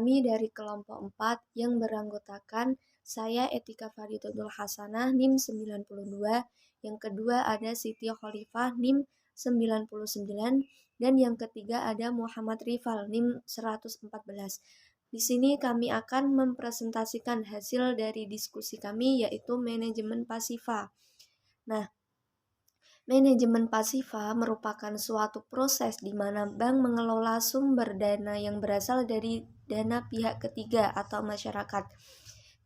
Kami dari kelompok 4 yang beranggotakan saya Etika Faridatul Hasanah NIM 92, yang kedua ada Siti Khalifah NIM 99, dan yang ketiga ada Muhammad Rifal NIM 114. Di sini kami akan mempresentasikan hasil dari diskusi kami, yaitu manajemen pasifa. Nah, manajemen pasifa merupakan suatu proses di mana bank mengelola sumber dana yang berasal dari dana pihak ketiga atau masyarakat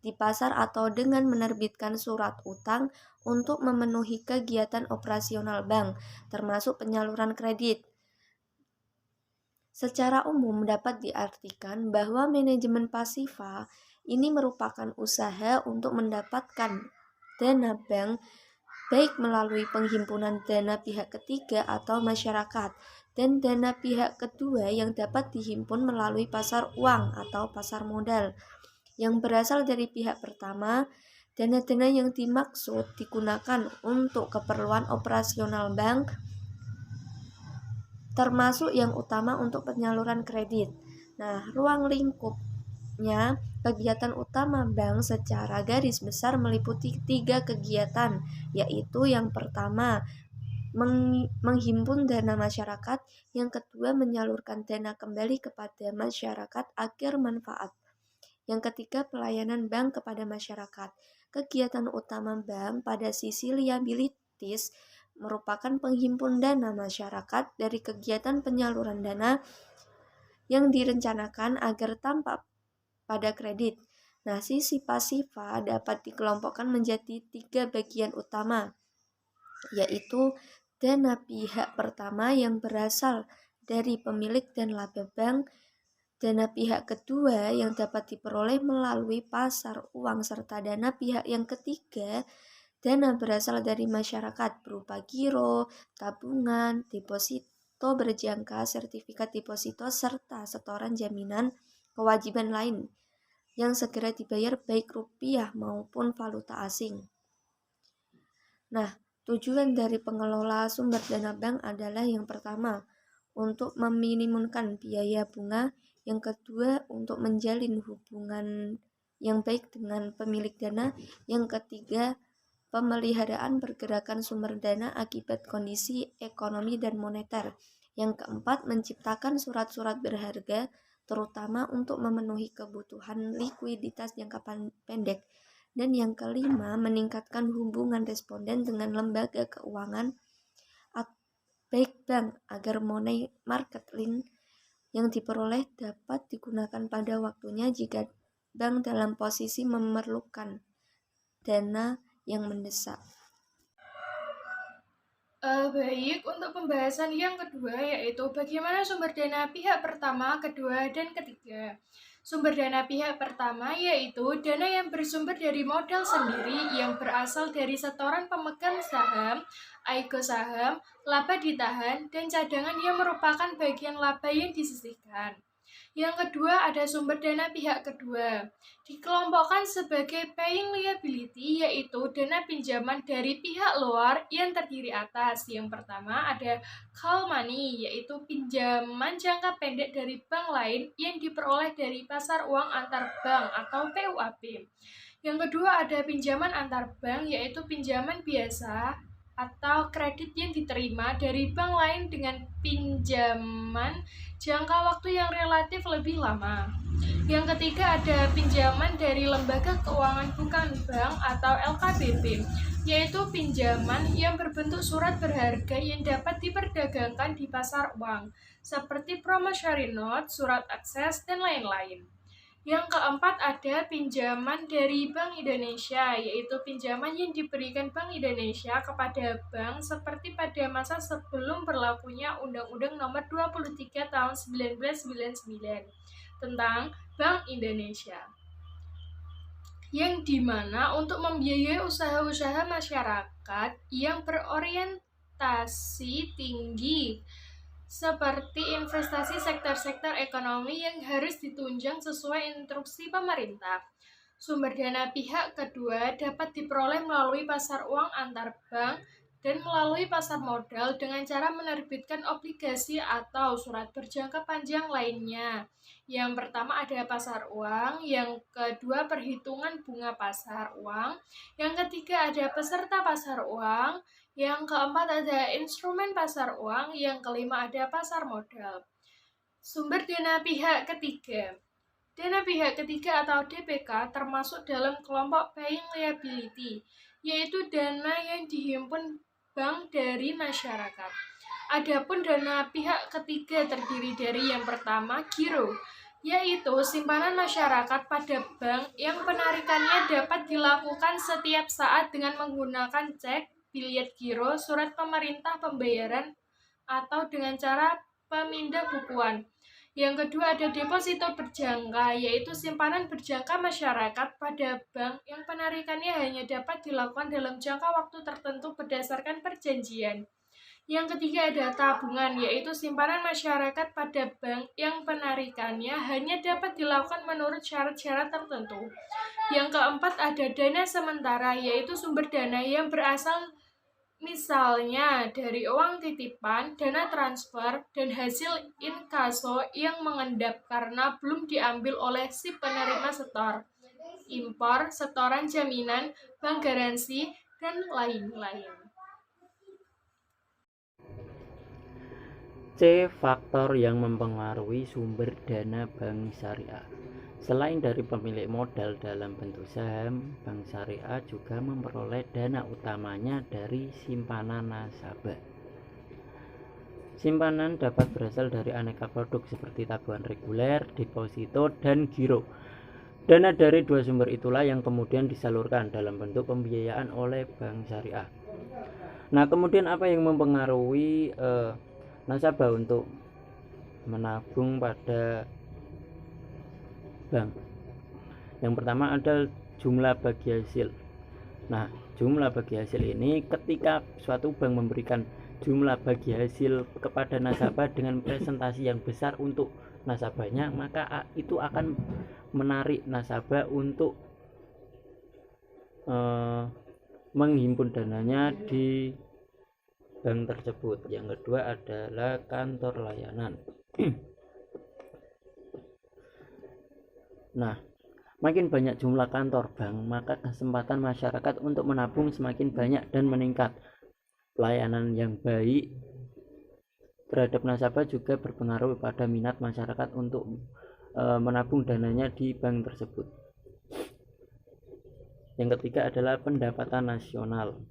di pasar atau dengan menerbitkan surat utang untuk memenuhi kegiatan operasional bank, termasuk penyaluran kredit. Secara umum dapat diartikan bahwa manajemen pasifa ini merupakan usaha untuk mendapatkan dana bank baik melalui penghimpunan dana pihak ketiga atau masyarakat dan dana pihak kedua yang dapat dihimpun melalui pasar uang atau pasar modal yang berasal dari pihak pertama. Dana-dana yang dimaksud digunakan untuk keperluan operasional bank, termasuk yang utama untuk penyaluran kredit. Nah, ruang lingkupnya kegiatan utama bank secara garis besar meliputi 3 kegiatan, yaitu yang pertama menghimpun dana masyarakat, yang kedua menyalurkan dana kembali kepada masyarakat akhir manfaat, yang ketiga pelayanan bank kepada masyarakat. Kegiatan utama bank pada sisi liabilities merupakan penghimpun dana masyarakat dari kegiatan penyaluran dana yang direncanakan agar tampak pada kredit. Nah, sisi pasifa dapat dikelompokkan menjadi 3 bagian utama, yaitu dana pihak pertama yang berasal dari pemilik dan laba bank, dana pihak kedua yang dapat diperoleh melalui pasar uang, serta dana pihak yang ketiga, dana berasal dari masyarakat berupa giro, tabungan, deposito berjangka, sertifikat deposito, serta setoran jaminan kewajiban lain yang segera dibayar baik rupiah maupun valuta asing. Nah, tujuan dari pengelola sumber dana bank adalah yang pertama, untuk meminimumkan biaya bunga, yang kedua untuk menjalin hubungan yang baik dengan pemilik dana, yang ketiga pemeliharaan pergerakan sumber dana akibat kondisi ekonomi dan moneter, yang keempat menciptakan surat-surat berharga terutama untuk memenuhi kebutuhan likuiditas jangka pendek, dan yang kelima meningkatkan hubungan responden dengan lembaga keuangan baik bank agar money market link yang diperoleh dapat digunakan pada waktunya jika bank dalam posisi memerlukan dana yang mendesak. Baik, untuk pembahasan yang kedua yaitu bagaimana sumber dana pihak pertama, kedua, dan ketiga. Sumber dana pihak pertama yaitu dana yang bersumber dari modal sendiri yang berasal dari setoran pemegang saham, aiko saham, laba ditahan, dan cadangan yang merupakan bagian laba yang disisihkan. Yang kedua ada sumber dana pihak kedua. Dikelompokkan sebagai paying liability, yaitu dana pinjaman dari pihak luar yang terdiri atas. Yang pertama ada call money, yaitu pinjaman jangka pendek dari bank lain yang diperoleh dari pasar uang antar bank atau PUAP. Yang kedua ada pinjaman antar bank, yaitu pinjaman biasa atau kredit yang diterima dari bank lain dengan pinjaman jangka waktu yang relatif lebih lama. Yang ketiga ada pinjaman dari lembaga keuangan bukan bank atau LKBP, yaitu pinjaman yang berbentuk surat berharga yang dapat diperdagangkan di pasar uang, seperti promissory note, surat akses, dan lain-lain. Yang keempat ada pinjaman dari Bank Indonesia, yaitu pinjaman yang diberikan Bank Indonesia kepada bank seperti pada masa sebelum berlakunya Undang-Undang Nomor 23 Tahun 1999 tentang Bank Indonesia, yang dimana untuk membiayai usaha-usaha masyarakat yang berorientasi tinggi seperti investasi sektor-sektor ekonomi yang harus ditunjang sesuai instruksi pemerintah. Sumber dana pihak kedua dapat diperoleh melalui pasar uang antar bank dan melalui pasar modal dengan cara menerbitkan obligasi atau surat berjangka panjang lainnya. Yang pertama ada pasar uang, yang kedua perhitungan bunga pasar uang, yang ketiga ada peserta pasar uang, yang keempat ada instrumen pasar uang, yang kelima ada pasar modal. Sumber dana pihak ketiga. Dana pihak ketiga atau DPK termasuk dalam kelompok buying liability, yaitu dana yang dihimpun bank dari masyarakat. Adapun dana pihak ketiga terdiri dari yang pertama, giro, yaitu simpanan masyarakat pada bank yang penarikannya dapat dilakukan setiap saat dengan menggunakan cek, biliet giro, surat pemerintah pembayaran, atau dengan cara pemindah bukuan. Yang kedua ada deposito berjangka, yaitu simpanan berjangka masyarakat pada bank yang penarikannya hanya dapat dilakukan dalam jangka waktu tertentu berdasarkan perjanjian. Yang ketiga ada tabungan, yaitu simpanan masyarakat pada bank yang penarikannya hanya dapat dilakukan menurut syarat-syarat tertentu. Yang keempat ada dana sementara, yaitu sumber dana yang berasal misalnya dari uang titipan, dana transfer, dan hasil inkaso yang mengendap karena belum diambil oleh si penerima setor, impor, setoran jaminan, bank garansi, dan lain-lain. C. Faktor yang mempengaruhi sumber dana bank syariah. Selain dari pemilik modal dalam bentuk saham, bank syariah juga memperoleh dana utamanya dari simpanan nasabah. Simpanan dapat berasal dari aneka produk seperti tabungan reguler, deposito, dan giro. Dana dari dua sumber itulah yang kemudian disalurkan dalam bentuk pembiayaan oleh bank syariah. Nah, kemudian apa yang mempengaruhi nasabah untuk menabung pada bank? Yang pertama ada jumlah bagi hasil. Nah, jumlah bagi hasil ini ketika suatu bank memberikan jumlah bagi hasil kepada nasabah dengan presentasi yang besar untuk nasabahnya, maka itu akan menarik nasabah untuk menghimpun dananya di bank tersebut. Yang kedua adalah kantor layanan. Nah, makin banyak jumlah kantor bank, maka kesempatan masyarakat untuk menabung semakin banyak dan meningkat. Pelayanan yang baik terhadap nasabah juga berpengaruh pada minat masyarakat untuk menabung dananya di bank tersebut. Yang ketiga adalah pendapatan nasional.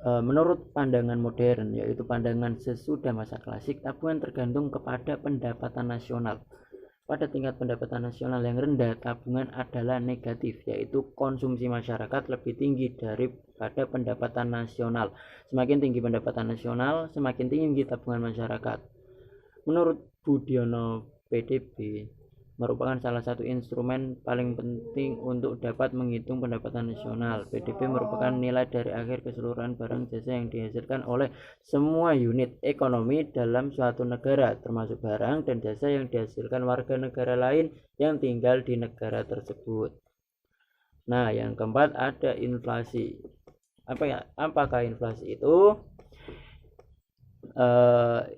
Menurut pandangan modern, yaitu pandangan sesudah masa klasik, tabungan tergantung kepada pendapatan nasional. Pada tingkat pendapatan nasional yang rendah, tabungan adalah negatif, yaitu konsumsi masyarakat lebih tinggi daripada pendapatan nasional. Semakin tinggi pendapatan nasional, semakin tinggi tabungan masyarakat. Menurut Budiono, PDB merupakan salah satu instrumen paling penting untuk dapat menghitung pendapatan nasional. PDB merupakan nilai dari akhir keseluruhan barang jasa yang dihasilkan oleh semua unit ekonomi dalam suatu negara, termasuk barang dan jasa yang dihasilkan warga negara lain yang tinggal di negara tersebut. Nah, yang keempat ada inflasi. Apakah inflasi itu?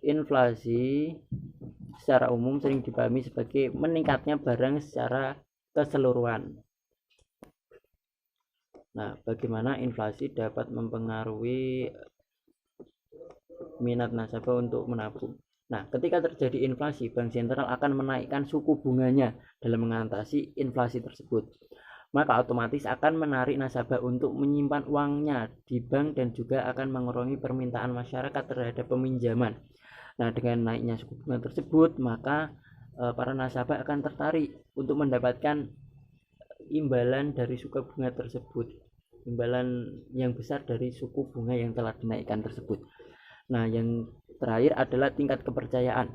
Inflasi secara umum sering dipahami sebagai meningkatnya barang secara keseluruhan. Nah, bagaimana inflasi dapat mempengaruhi minat nasabah untuk menabung? Nah, ketika terjadi inflasi, bank sentral akan menaikkan suku bunganya dalam mengatasi inflasi tersebut. Maka otomatis akan menarik nasabah untuk menyimpan uangnya di bank dan juga akan mengurangi permintaan masyarakat terhadap peminjaman. Nah, dengan naiknya suku bunga tersebut, maka para nasabah akan tertarik untuk mendapatkan imbalan dari suku bunga tersebut, imbalan yang besar dari suku bunga yang telah dinaikkan tersebut. Nah, yang terakhir adalah tingkat kepercayaan.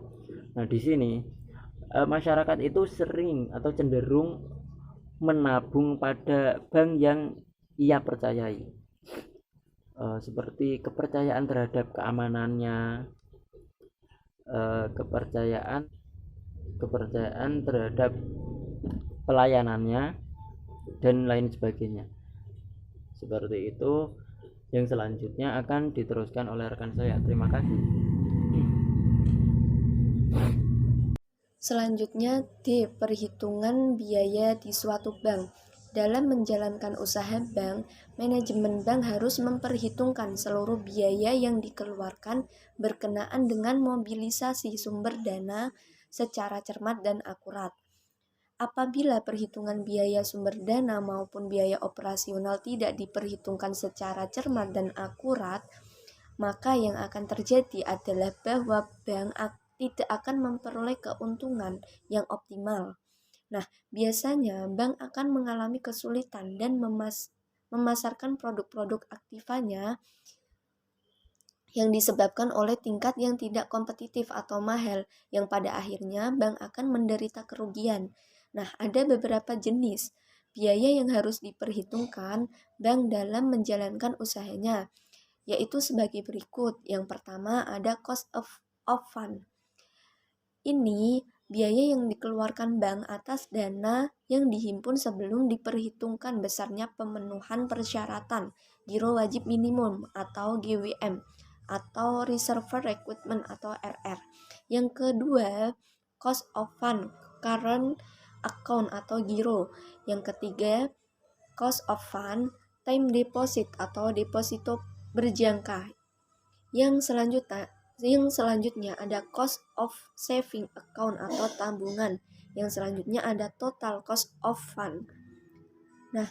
Nah, di sini masyarakat itu sering atau cenderung menabung pada bank yang ia percayai, seperti kepercayaan terhadap keamanannya, kepercayaan terhadap pelayanannya, dan lain sebagainya. Seperti itu. Yang selanjutnya akan diteruskan oleh rekan saya. Terima kasih. Selanjutnya, D. Perhitungan biaya di suatu bank. Dalam menjalankan usaha bank, manajemen bank harus memperhitungkan seluruh biaya yang dikeluarkan berkenaan dengan mobilisasi sumber dana secara cermat dan akurat. Apabila perhitungan biaya sumber dana maupun biaya operasional tidak diperhitungkan secara cermat dan akurat, maka yang akan terjadi adalah bahwa bank tidak akan memperoleh keuntungan yang optimal. Nah, biasanya bank akan mengalami kesulitan dan memasarkan produk-produk aktifanya yang disebabkan oleh tingkat yang tidak kompetitif atau mahal, yang pada akhirnya bank akan menderita kerugian. Nah, ada beberapa jenis biaya yang harus diperhitungkan bank dalam menjalankan usahanya, yaitu sebagai berikut. Yang pertama ada cost of fund. Ini biaya yang dikeluarkan bank atas dana yang dihimpun sebelum diperhitungkan besarnya pemenuhan persyaratan giro wajib minimum atau GWM atau reserve requirement atau RR. Yang kedua, cost of fund current account atau giro. Yang ketiga, cost of fund time deposit atau deposito berjangka. Yang selanjutnya ada cost of saving account atau tabungan. Yang selanjutnya ada total cost of fund. Nah,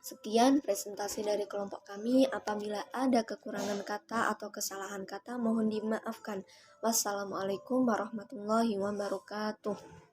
sekian presentasi dari kelompok kami. Apabila ada kekurangan kata atau kesalahan kata, mohon dimaafkan. Wassalamualaikum warahmatullahi wabarakatuh.